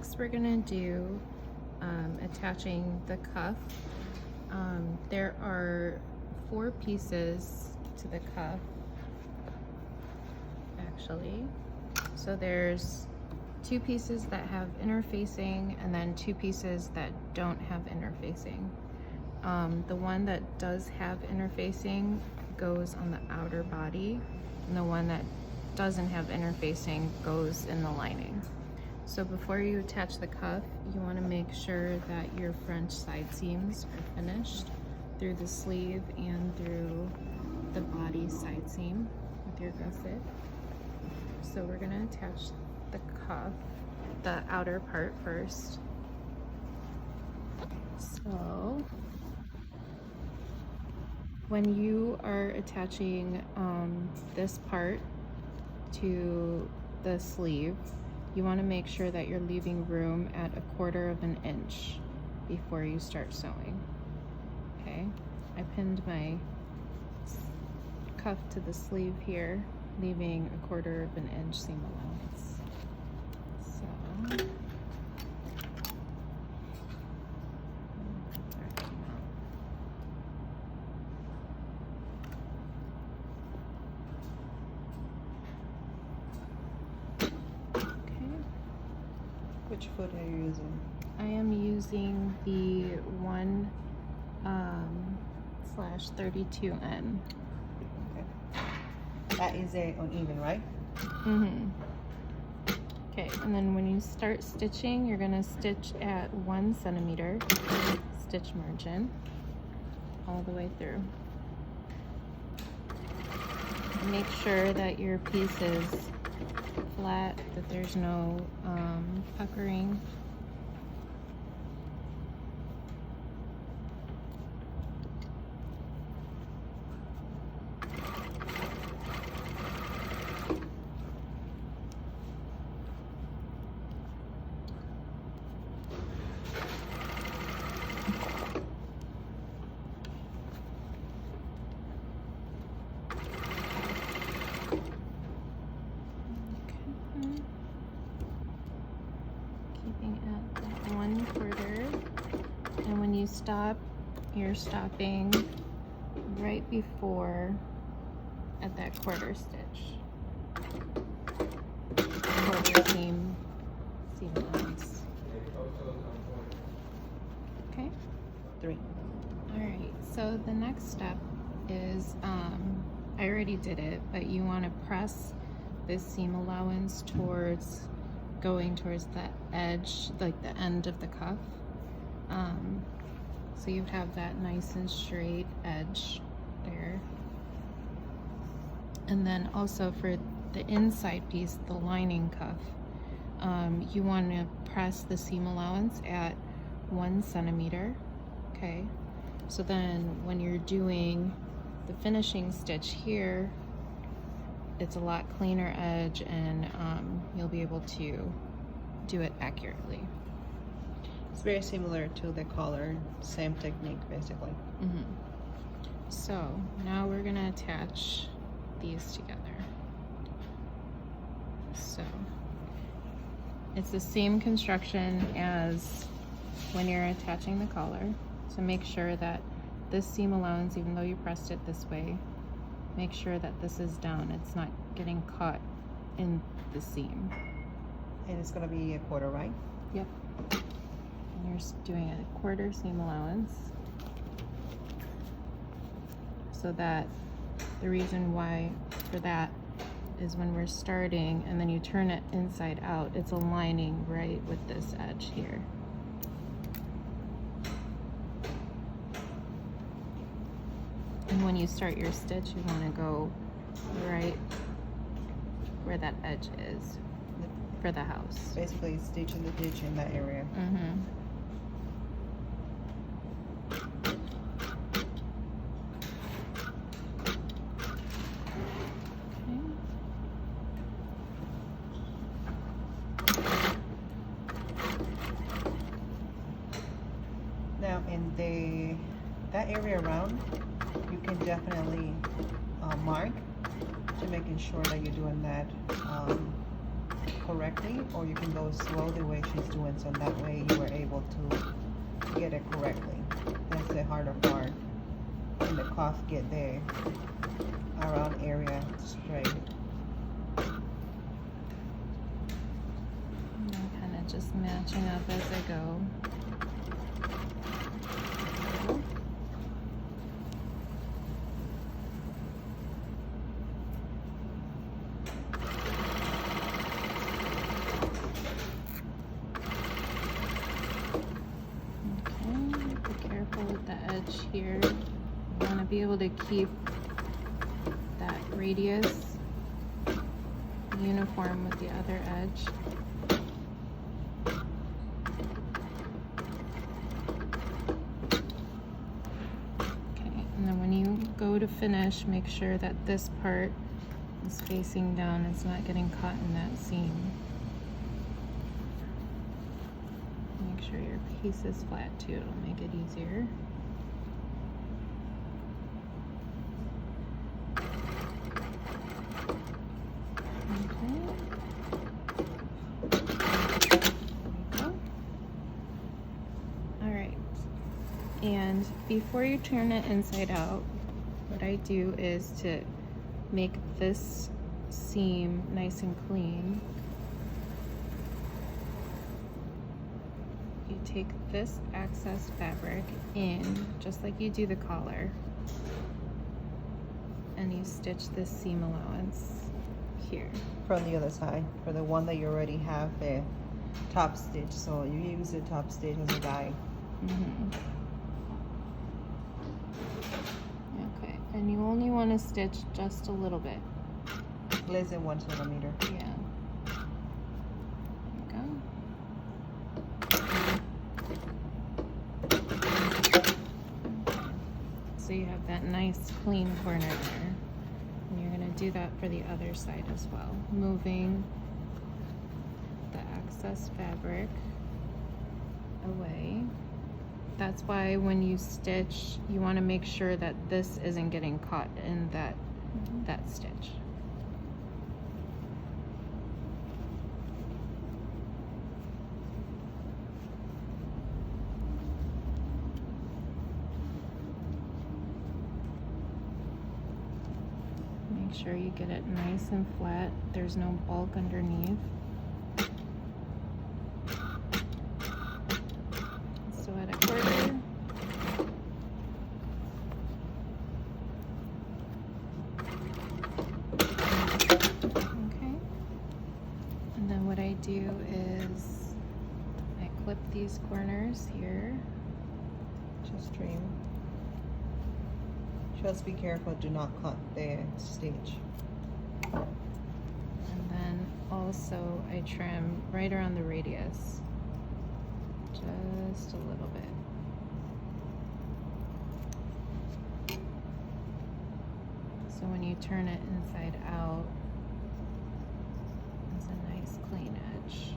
next we're gonna do attaching the cuff. There are 4 pieces to the cuff, actually. So there's 2 pieces that have interfacing and then 2 pieces that don't have interfacing. The one that does have interfacing goes on the outer body, and the one that doesn't have interfacing goes in the lining. So before you attach the cuff, you want to make sure that your French side seams are finished through the sleeve and through the body side seam with your gusset. So we're going to attach the cuff, the outer part first. So when you are attaching this part to the sleeve, you want to make sure that you're leaving room at 1/4 inch before you start sewing. Okay, I pinned my cuff to the sleeve here, leaving 1/4 inch seam allowance. So which foot are you using? I am using the 1/32N. Okay. That is a uneven, right? Mm-hmm. Okay, and then when you start stitching, you're gonna stitch at 1 centimeter stitch margin all the way through. And make sure that your piece is flat, that there's no puckering. Keeping at that 1/4, and when you stop, you're stopping right before at that 1/4 stitch. 1/4 seam allowance. Okay. 3. All right. So the next step is I already did it, but you want to press this seam allowance towards going towards the edge, like the end of the cuff. So you'd have that nice and straight edge there. And then also for the inside piece, the lining cuff, you want to press the seam allowance at 1 centimeter. Okay. So then when you're doing the finishing stitch here, it's a lot cleaner edge, and you'll be able to do it accurately. It's very similar to the collar, same technique basically. Mm-hmm. So now we're going to attach these together. So it's the same construction as when you're attaching the collar. So make sure that this seam allowance, even though you pressed it this way, make sure that this is down. It's not getting caught in the seam. And it's going to be 1/4, right? Yep. And you're doing a 1/4 seam allowance. So that the reason why for that is when we're starting and then you turn it inside out, it's aligning right with this edge here. And when you start your stitch, you want to go right where that edge is for the house. Basically stitching the ditch in that area. Mm-hmm. Now in that area around, you can definitely mark to making sure that you're doing that correctly, or you can go slow the way she's doing, so that way you were able to get it correctly. That's the harder part. And the cuff get there around area straight. I'm kind of just matching up as I go. With the edge here, you want to be able to keep that radius uniform with the other edge. Okay, and then when you go to finish, make sure that this part is facing down, it's not getting caught in that seam. Make sure your piece is flat too, it'll make it easier. Okay. There we go. Alright. And before you turn it inside out, what I do is to make this seam nice and clean. You take this excess fabric in, just like you do the collar, and you stitch this seam allowance here. From the other side, for the one that you already have the top stitch, so you use the top stitch as a guide. Okay, and you only want to stitch just a little bit. Less than 1 centimeter. Yeah. So you have that nice clean corner there. And you're going to do that for the other side as well. Moving the excess fabric away. That's why when you stitch, you want to make sure that this isn't getting caught in that stitch. Make sure you get it nice and flat. There's no bulk underneath. So at a quarter. Okay. And then what I do is I clip these corners here. Just trim. Just be careful, do not cut the stitch. And then also I trim right around the radius, just a little bit. So when you turn it inside out, it's a nice clean edge.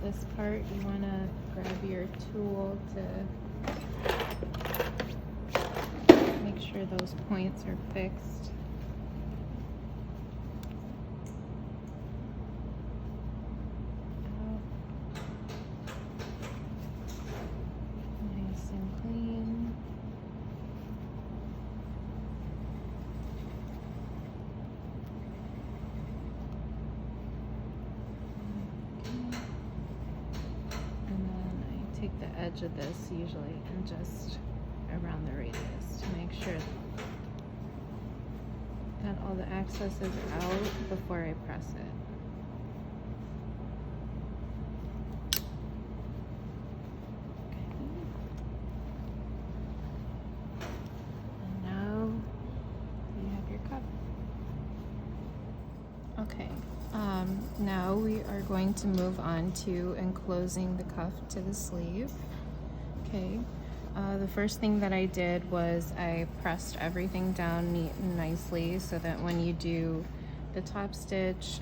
This part, you want to grab your tool to make sure those points are fixed. Nice and clean. Take the edge of this usually and just around the radius to make sure that all the excess is out before I press it. Okay. And now you have your cup. Okay. Now we are going to move on to enclosing the cuff to the sleeve. Okay, the first thing that I did was I pressed everything down neat and nicely so that when you do the top stitch,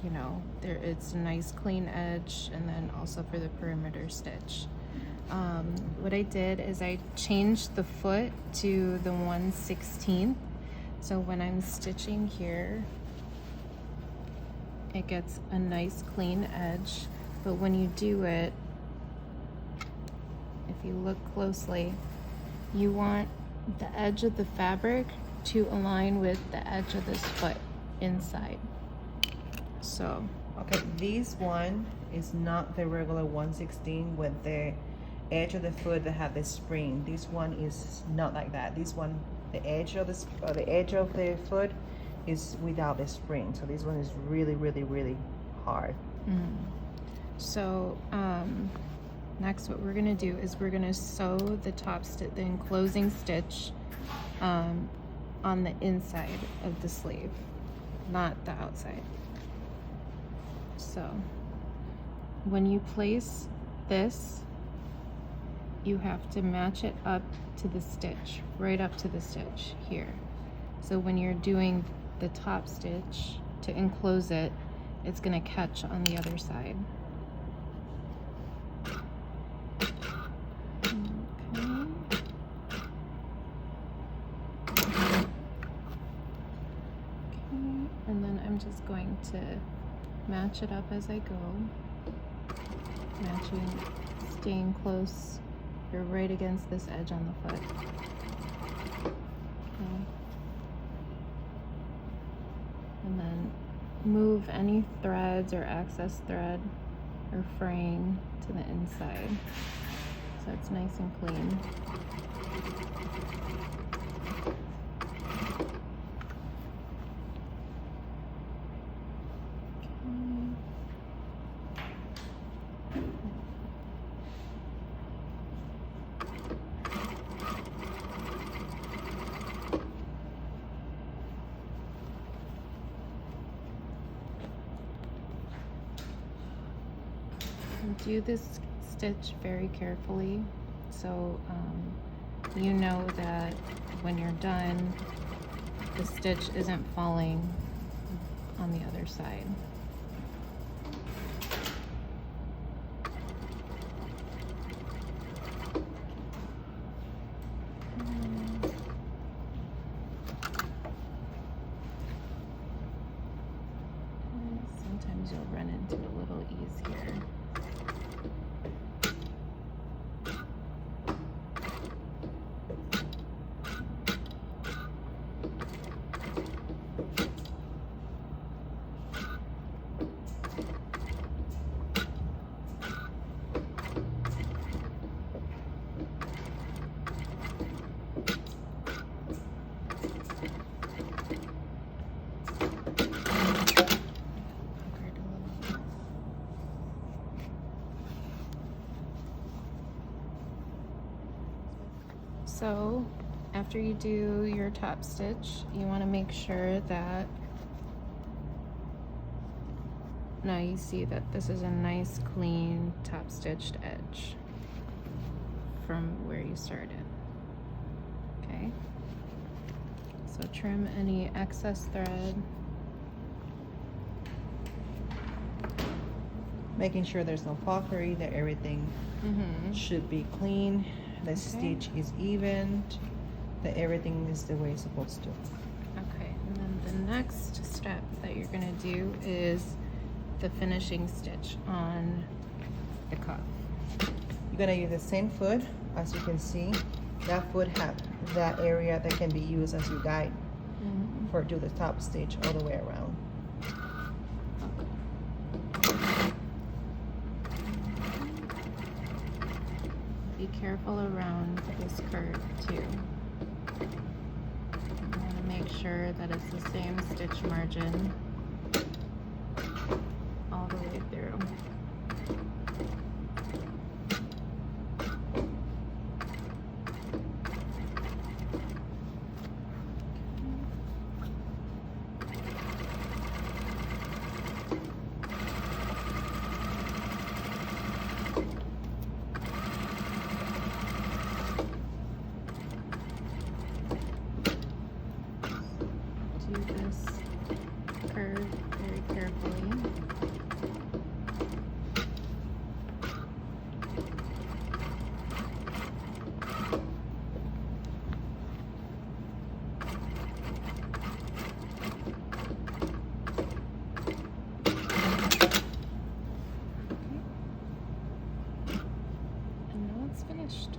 you know, it's a nice clean edge, and then also for the perimeter stitch. What I did is I changed the foot to the 1/16. So when I'm stitching here, it gets a nice clean edge. But when you do it, if you look closely, you want the edge of the fabric to align with the edge of this foot inside. So, okay, this one is not the regular 1/16 with the edge of the foot that have the spring. This one is not like that. This one, the edge of the foot is without the spring. So this one is really, really, really hard. So next what we're gonna do is we're gonna sew the top stitch, the enclosing stitch on the inside of the sleeve, not the outside. So when you place this, you have to match it up to the stitch, right up to the stitch here. So when you're doing the top stitch to enclose it, it's gonna catch on the other side. And then I'm just going to match it up as I go. Matching, staying close. You're right against this edge on the foot. Okay. And then move any threads or excess thread or fraying to the inside so it's nice and clean. Do this stitch very carefully so you know that when you're done the stitch isn't falling on the other side. Sometimes you'll run into a little ease here. So after you do your top stitch, you want to make sure that now you see that this is a nice clean top stitched edge from where you started. Okay, so trim any excess thread, Making sure there's no puffery, that everything should be clean, the stitch is even, that everything is the way it's supposed to. Okay, and then the next step that you're gonna do is the finishing stitch on the cuff. You're gonna use the same foot. As you can see, that foot has that area that can be used as your guide for do the top stitch all the way around. Be careful around this curve too. You want to make sure that it's the same stitch margin all the way through. Do this curve finished.